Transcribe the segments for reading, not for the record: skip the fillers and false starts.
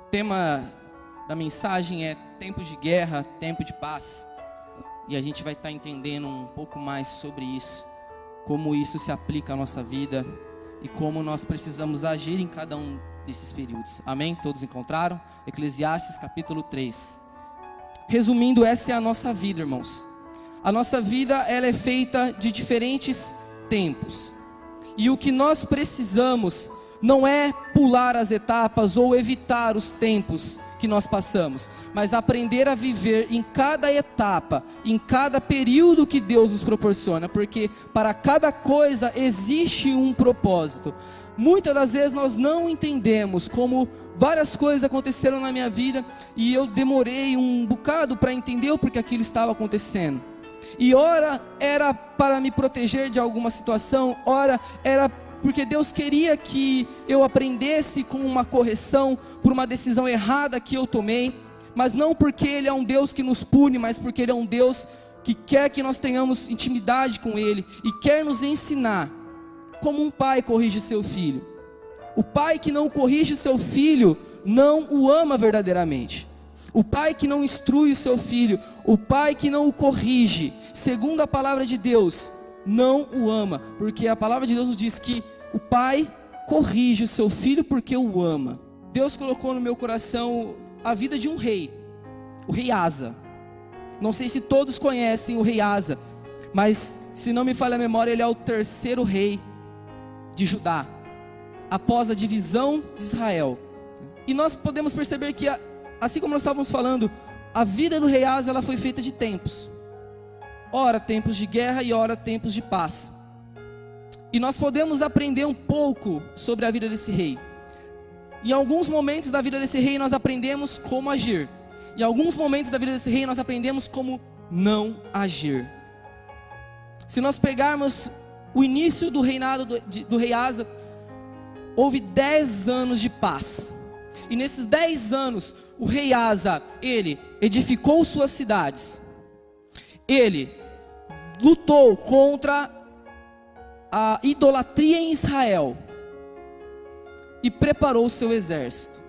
O tema da mensagem é tempo de guerra, tempo de paz. E a gente vai estar entendendo um pouco mais sobre isso, como isso se aplica à nossa vida e como nós precisamos agir em cada um desses períodos. Amém? Todos encontraram? Eclesiastes capítulo 3. Resumindo, essa é a nossa vida, irmãos. A nossa vida, ela é feita de diferentes tempos. E o que nós precisamos não é pular as etapas ou evitar os tempos que nós passamos, mas aprender a viver em cada etapa, em cada período que Deus nos proporciona, porque para cada coisa existe um propósito. Muitas das vezes nós não entendemos, como várias coisas aconteceram na minha vida e eu demorei um bocado para entender o porquê aquilo estava acontecendo. E ora era para me proteger de alguma situação, ora era porque Deus queria que eu aprendesse com uma correção por uma decisão errada que eu tomei, mas não porque Ele é um Deus que nos pune, mas porque Ele é um Deus que quer que nós tenhamos intimidade com Ele e quer nos ensinar como um pai corrige seu filho. O pai que não corrige seu filho não o ama verdadeiramente. O pai que não instrui o seu filho, o pai que não o corrige, segundo a palavra de Deus, não o ama, porque a palavra de Deus nos diz que o pai corrige o seu filho porque o ama. Deus colocou no meu coração a vida de um rei, o rei Asa. Não sei se todos conhecem o rei Asa, mas se não me falha a memória, ele é o terceiro rei de Judá, após a divisão de Israel. E nós podemos perceber que, assim como nós estávamos falando, a vida do rei Asa, ela foi feita de tempos. Ora tempos de guerra e ora tempos de paz. E nós podemos aprender um pouco sobre a vida desse rei. Em alguns momentos da vida desse rei nós aprendemos como agir. Em alguns momentos da vida desse rei nós aprendemos como não agir. Se nós pegarmos o início do reinado do rei Asa, houve 10 anos de paz. E nesses 10 anos, o rei Asa, ele edificou suas cidades. Ele lutou contra a idolatria em Israel e preparou o seu exército.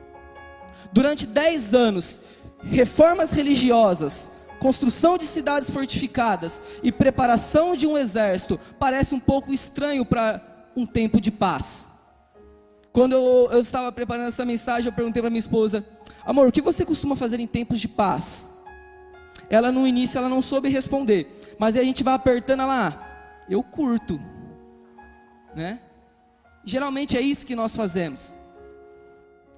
Durante 10 anos, reformas religiosas, construção de cidades fortificadas e preparação de um exército parece um pouco estranho para um tempo de paz. Quando eu estava preparando essa mensagem, eu perguntei para minha esposa: amor, o que você costuma fazer em tempos de paz? Ela no início ela não soube responder, mas aí a gente vai apertando ela, eu curto, né? Geralmente é isso que nós fazemos.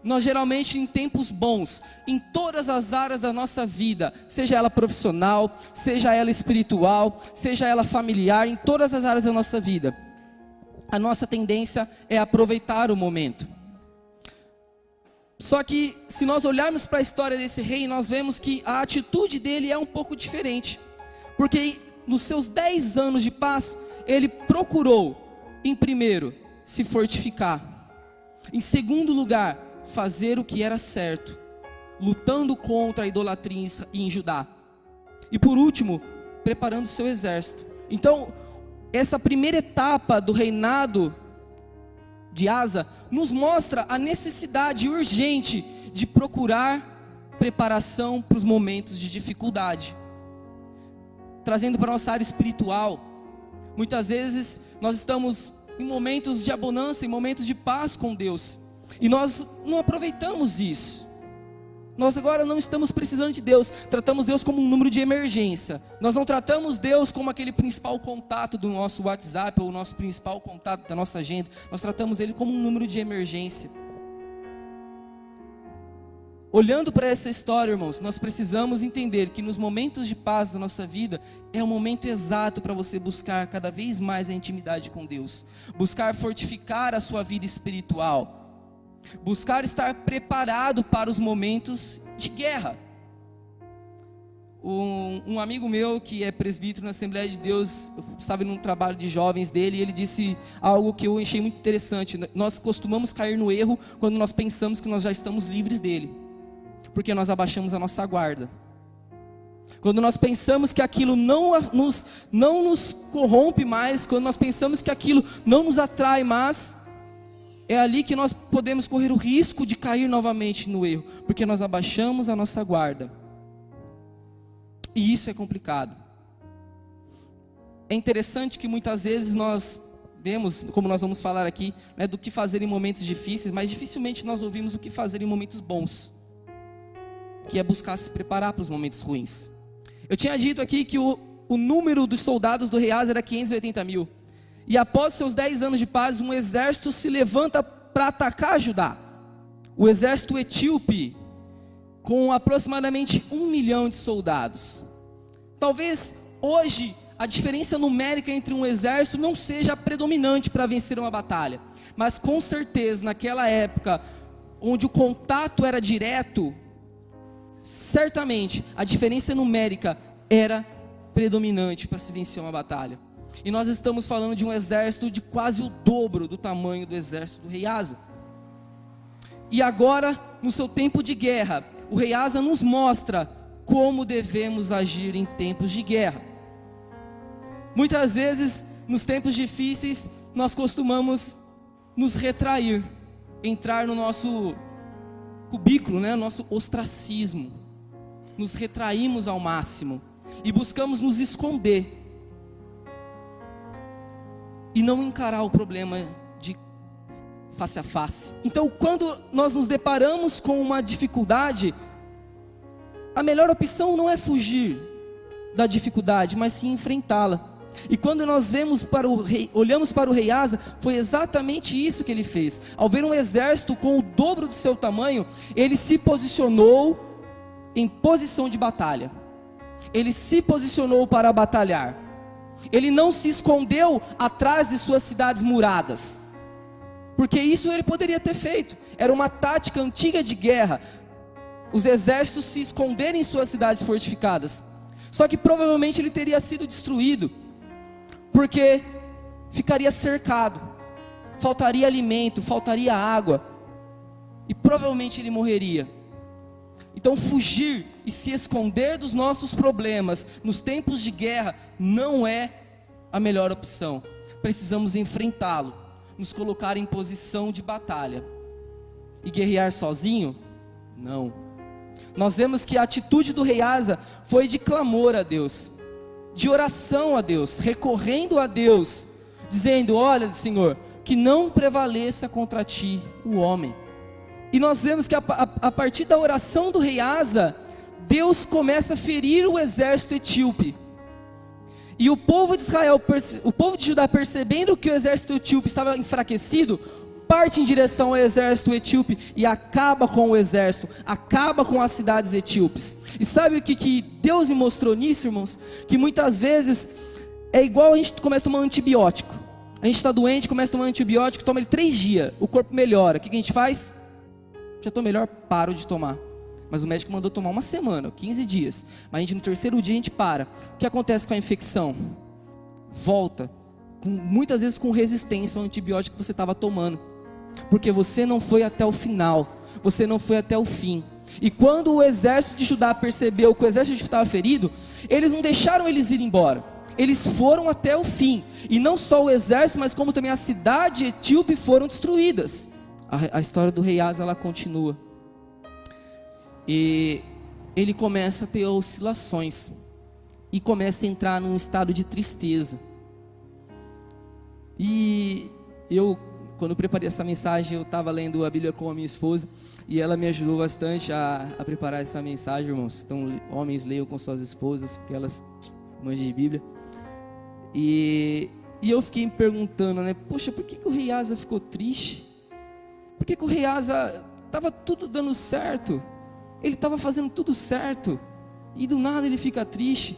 Nós geralmente em tempos bons, em todas as áreas da nossa vida, seja ela profissional, seja ela espiritual, seja ela familiar, em todas as áreas da nossa vida, a nossa tendência é aproveitar o momento. Só que se nós olharmos para a história desse rei, nós vemos que a atitude dele é um pouco diferente. Porque nos seus 10 anos de paz, ele procurou, em primeiro, se fortificar. Em segundo lugar, fazer o que era certo, lutando contra a idolatria em Judá. E por último, preparando seu exército. Então, essa primeira etapa do reinado de Asa nos mostra a necessidade urgente de procurar preparação para os momentos de dificuldade. Trazendo para a nossa área espiritual, muitas vezes nós estamos em momentos de abundância, em momentos de paz com Deus, e nós não aproveitamos isso. Nós agora não estamos precisando de Deus, tratamos Deus como um número de emergência. Nós não tratamos Deus como aquele principal contato do nosso WhatsApp, ou o nosso principal contato da nossa agenda. Nós tratamos Ele como um número de emergência. Olhando para essa história, irmãos, nós precisamos entender que nos momentos de paz da nossa vida, é o momento exato para você buscar cada vez mais a intimidade com Deus. Buscar fortificar a sua vida espiritual. Buscar estar preparado para os momentos de guerra. Um amigo meu que é presbítero na Assembleia de Deus, eu estava num trabalho de jovens dele, e ele disse algo que eu achei muito interessante. Nós costumamos cair no erro quando nós pensamos que nós já estamos livres dele, porque nós abaixamos a nossa guarda. Quando nós pensamos que aquilo não nos corrompe mais, quando nós pensamos que aquilo não nos atrai mais, é ali que nós podemos correr o risco de cair novamente no erro, porque nós abaixamos a nossa guarda. E isso é complicado. É interessante que muitas vezes nós vemos, como nós vamos falar aqui, né, do que fazer em momentos difíceis, mas dificilmente nós ouvimos o que fazer em momentos bons, que é buscar se preparar para os momentos ruins. Eu tinha dito aqui que o número dos soldados do rei Asa era 580 mil. E após seus 10 anos de paz, um exército se levanta para atacar Judá. O exército etíope, com aproximadamente 1 milhão de soldados. Talvez hoje a diferença numérica entre um exército não seja predominante para vencer uma batalha. Mas com certeza, naquela época, onde o contato era direto, certamente a diferença numérica era predominante para se vencer uma batalha. E nós estamos falando de um exército de quase o dobro do tamanho do exército do rei Asa. E agora, no seu tempo de guerra, o rei Asa nos mostra como devemos agir em tempos de guerra. Muitas vezes, nos tempos difíceis, nós costumamos nos retrair, entrar no nosso cubículo, né? Nosso ostracismo. Nos retraímos ao máximo e buscamos nos esconder e não encarar o problema de face a face. Então, quando nós nos deparamos com uma dificuldade, a melhor opção não é fugir da dificuldade, mas sim enfrentá-la. E quando nós olhamos para o rei Asa, foi exatamente isso que ele fez. Ao ver um exército com o dobro do seu tamanho, ele se posicionou em posição de batalha. Ele se posicionou para batalhar. Ele não se escondeu atrás de suas cidades muradas, porque isso ele poderia ter feito. Era uma tática antiga de guerra, os exércitos se esconderem em suas cidades fortificadas. Só que provavelmente ele teria sido destruído, porque ficaria cercado, faltaria alimento, faltaria água, e provavelmente ele morreria. Então fugir e se esconder dos nossos problemas nos tempos de guerra não é a melhor opção. Precisamos enfrentá-lo, nos colocar em posição de batalha. E guerrear sozinho? Não. Nós vemos que a atitude do rei Asa foi de clamor a Deus, de oração a Deus, recorrendo a Deus, dizendo: olha, Senhor, que não prevaleça contra ti o homem. E nós vemos que a partir da oração do rei Asa, Deus começa a ferir o exército etíope. E o povo de Israel, o povo de Judá, percebendo que o exército etíope estava enfraquecido, parte em direção ao exército etíope e acaba com o exército, acaba com as cidades etíopes. E sabe o que Deus me mostrou nisso, irmãos? Que muitas vezes é igual a gente começa a tomar antibiótico. A gente está doente, começa a tomar antibiótico, toma ele 3 dias, o corpo melhora. O que a gente faz? Já estou melhor, paro de tomar. Mas o médico mandou tomar 1 semana, 15 dias. Mas a gente, no 3º dia a gente para. O que acontece com a infecção? Volta, muitas vezes com resistência ao antibiótico que você estava tomando. Porque você não foi até o final, você não foi até o fim. E quando o exército de Judá percebeu que o exército de Judá estava ferido, eles não deixaram eles ir embora. Eles foram até o fim. E não só o exército, mas como também a cidade etíope foram destruídas. A história do rei Asa, ela continua. E ele começa a ter oscilações. E começa a entrar num estado de tristeza. E quando eu preparei essa mensagem, eu estava lendo a Bíblia com a minha esposa. E ela me ajudou bastante a preparar essa mensagem, irmãos. Então, homens, leiam com suas esposas, porque elas manjam de Bíblia. E eu fiquei me perguntando, né? Poxa, por que o rei Asa ficou triste? Por que o rei Asa estava tudo dando certo? Ele estava fazendo tudo certo. E do nada ele fica triste.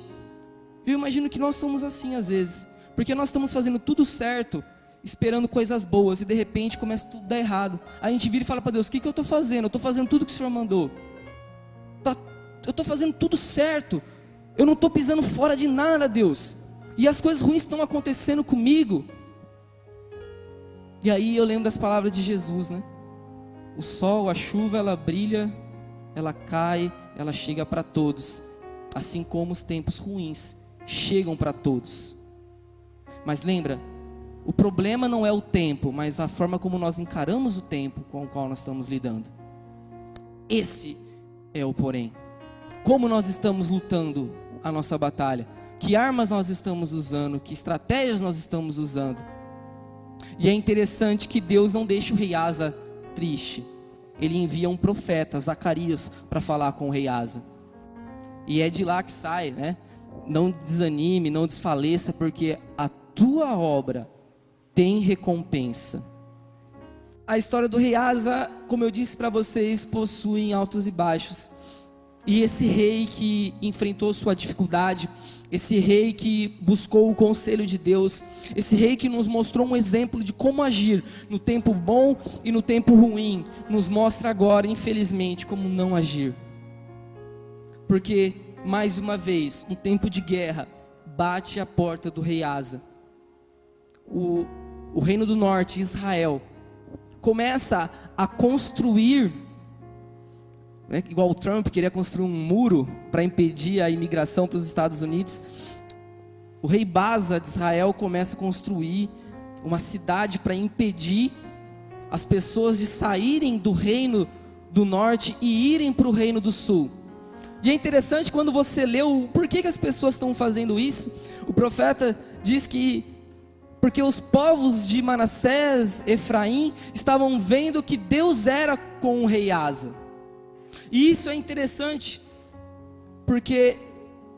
Eu imagino que nós somos assim às vezes. Porque nós estamos fazendo tudo certo, esperando coisas boas, e de repente começa tudo a dar errado. A gente vira e fala para Deus: o que eu estou fazendo? Eu estou fazendo tudo que o Senhor mandou. Eu estou fazendo tudo certo. Eu não estou pisando fora de nada, Deus. E as coisas ruins estão acontecendo comigo. E aí eu lembro das palavras de Jesus, né? O sol, a chuva, ela brilha, ela cai, ela chega para todos. Assim como os tempos ruins chegam para todos. Mas lembra, O problema não é o tempo, mas a forma como nós encaramos o tempo com o qual nós estamos lidando. Esse é o porém. Como nós estamos lutando a nossa batalha? Que armas nós estamos usando? Que estratégias nós estamos usando? E é interessante que Deus não deixa o rei Asa triste. Ele envia um profeta, Zacarias, para falar com o rei Asa. E é de lá que sai, né? Não desanime, não desfaleça, porque a tua obra tem recompensa. A história do rei Asa, como eu disse para vocês, possui altos e baixos. E esse rei que enfrentou sua dificuldade, esse rei que buscou o conselho de Deus, esse rei que nos mostrou um exemplo de como agir no tempo bom e no tempo ruim, nos mostra agora, infelizmente, como não agir. Porque, mais uma vez, um tempo de guerra bate à porta do rei Asa. O reino do norte, Israel, começa a construir, né, igual o Trump queria construir um muro para impedir a imigração para os Estados Unidos. O rei Baasa de Israel começa a construir uma cidade para impedir as pessoas de saírem do reino do norte e irem para o reino do sul. E é interessante quando você lê por que as pessoas estão fazendo isso. O profeta diz que porque os povos de Manassés, Efraim, estavam vendo que Deus era com o rei Asa. E isso é interessante, porque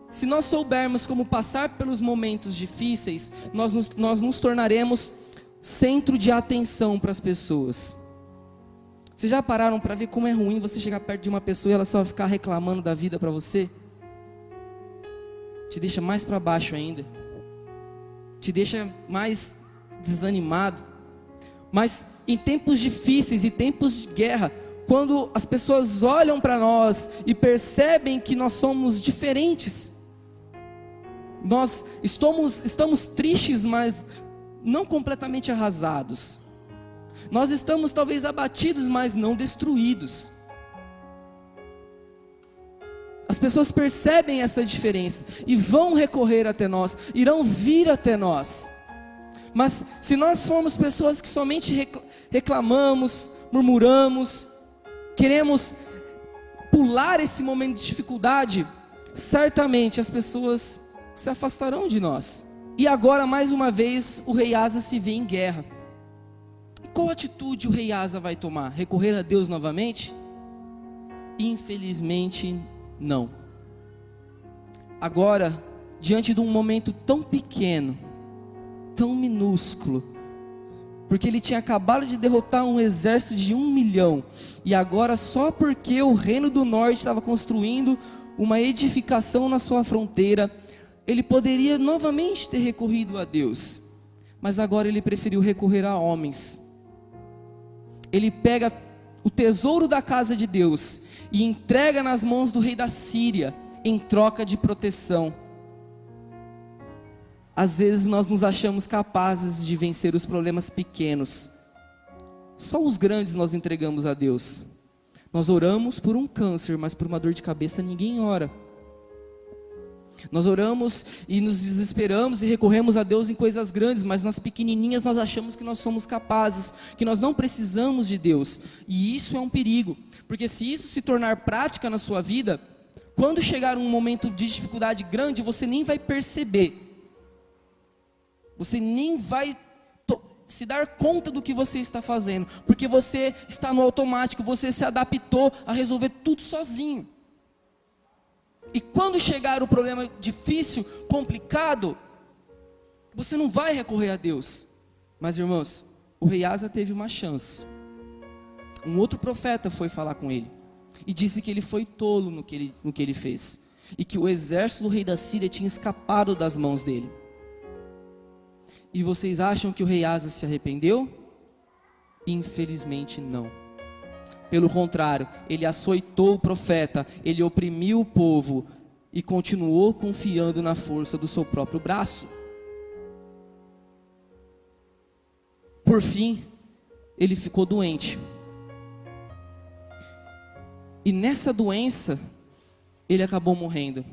se nós soubermos como passar pelos momentos difíceis, nós nos tornaremos centro de atenção para as pessoas. Vocês já pararam para ver como é ruim você chegar perto de uma pessoa e ela só ficar reclamando da vida para você? Te deixa mais para baixo ainda. Te deixa mais desanimado. Mas em tempos difíceis e tempos de guerra, quando as pessoas olham para nós e percebem que nós somos diferentes, nós estamos tristes, mas não completamente arrasados. Nós estamos talvez abatidos, mas não destruídos. As pessoas percebem essa diferença e vão recorrer até nós, irão vir até nós. Mas se nós formos pessoas que somente reclamamos, murmuramos, queremos pular esse momento de dificuldade, certamente as pessoas se afastarão de nós. E agora, mais uma vez, o rei Asa se vê em guerra. Qual atitude o rei Asa vai tomar? Recorrer a Deus novamente? Infelizmente, não. Agora, diante de um momento tão pequeno, tão minúsculo, porque ele tinha acabado de derrotar um exército de 1 milhão, e agora só porque o reino do norte estava construindo uma edificação na sua fronteira, ele poderia novamente ter recorrido a Deus, mas agora ele preferiu recorrer a homens. Ele pega o tesouro da casa de Deus e entrega nas mãos do rei da Síria, em troca de proteção. Às vezes nós nos achamos capazes de vencer os problemas pequenos. Só os grandes nós entregamos a Deus. Nós oramos por um câncer, mas por uma dor de cabeça ninguém ora. Nós oramos e nos desesperamos e recorremos a Deus em coisas grandes, mas nas pequenininhas nós achamos que nós somos capazes, que nós não precisamos de Deus. E isso é um perigo, porque se isso se tornar prática na sua vida, quando chegar um momento de dificuldade grande, você nem vai perceber. Você nem vai se dar conta do que você está fazendo, porque você está no automático, você se adaptou a resolver tudo sozinho. E quando chegar o problema difícil, complicado, você não vai recorrer a Deus. Mas irmãos, o rei Asa teve uma chance. Um outro profeta foi falar com ele e disse que ele foi tolo no que ele fez, e que o exército do rei da Síria tinha escapado das mãos dele. E vocês acham que o rei Asa se arrependeu? Infelizmente não. Pelo contrário, ele açoitou o profeta, ele oprimiu o povo e continuou confiando na força do seu próprio braço. Por fim, ele ficou doente. E nessa doença, ele acabou morrendo.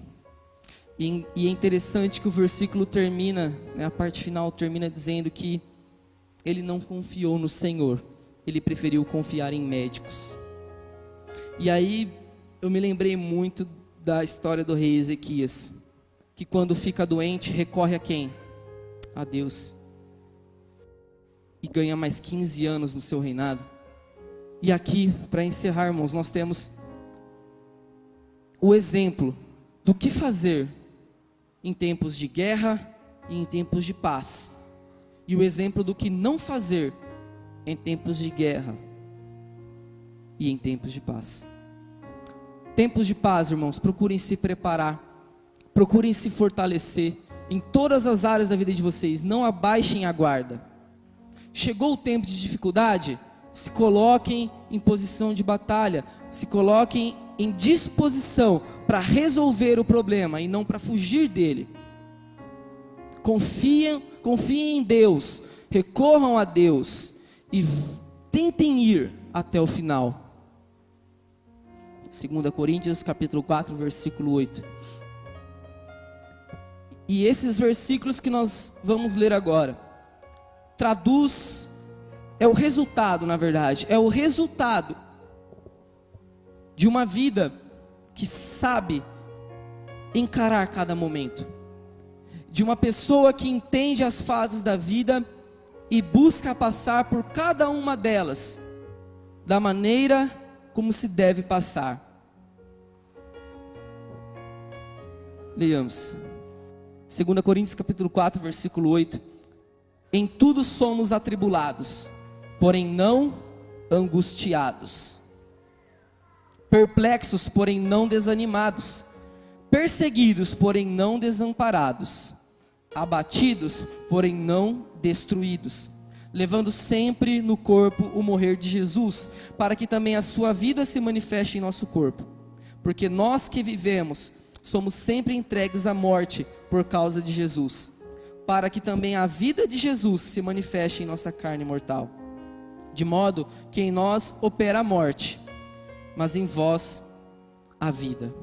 E é interessante que o versículo termina, né, a parte final termina dizendo que ele não confiou no Senhor, ele preferiu confiar em médicos. E aí eu me lembrei muito da história do rei Ezequias, que quando fica doente recorre a quem? A Deus. E ganha mais 15 anos no seu reinado. E aqui, para encerrar, irmãos, nós temos o exemplo do que fazer em tempos de guerra e em tempos de paz. E o exemplo do que não fazer em tempos de guerra e em tempos de paz. Tempos de paz, irmãos, procurem se preparar, procurem se fortalecer em todas as áreas da vida de vocês, não abaixem a guarda. Chegou o tempo de dificuldade, se coloquem em posição de batalha, se coloquem em disposição para resolver o problema e não para fugir dele. Confiem em Deus, recorram a Deus e tentem ir até o final. 2 Coríntios capítulo 4, versículo 8. E esses versículos que nós vamos ler agora, é o resultado, na verdade, é o resultado de uma vida que sabe encarar cada momento, de uma pessoa que entende as fases da vida e busca passar por cada uma delas da maneira como se deve passar. Leamos 2 Coríntios capítulo 4, versículo 8. Em tudo somos atribulados, porém não angustiados, perplexos, porém não desanimados, perseguidos, porém não desamparados, abatidos, porém não destruídos, levando sempre no corpo o morrer de Jesus, para que também a sua vida se manifeste em nosso corpo. Porque nós que vivemos, somos sempre entregues à morte por causa de Jesus, para que também a vida de Jesus se manifeste em nossa carne mortal. De modo que em nós opera a morte, mas em vós a vida.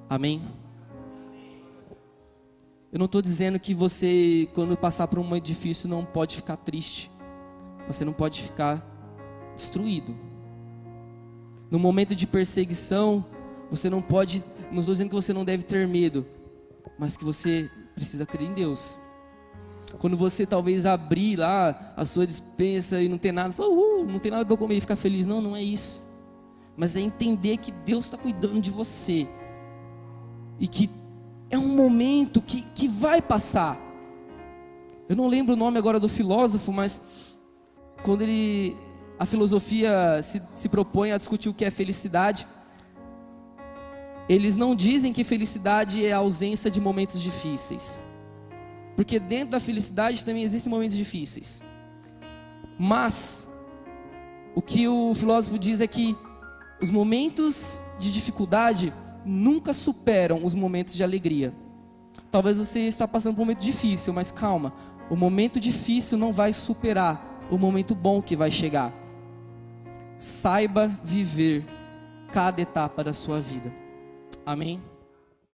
Amém? Eu não estou dizendo que você, quando passar por um momento difícil, não pode ficar triste. Você não pode ficar destruído. No momento de perseguição, você não pode, não estou dizendo que você não deve ter medo, mas que você precisa crer em Deus. Quando você talvez abrir lá a sua despensa e não tem nada, não tem nada para comer e ficar feliz. Não, não é isso. Mas é entender que Deus está cuidando de você. E que é um momento que vai passar. Eu não lembro o nome agora do filósofo, mas quando a filosofia se propõe a discutir o que é felicidade, eles não dizem que felicidade é a ausência de momentos difíceis. Porque dentro da felicidade também existem momentos difíceis. Mas o que o filósofo diz é que os momentos de dificuldade nunca superam os momentos de alegria. Talvez você está passando por um momento difícil, mas calma, o momento difícil não vai superar o momento bom que vai chegar. Saiba viver cada etapa da sua vida. Amém?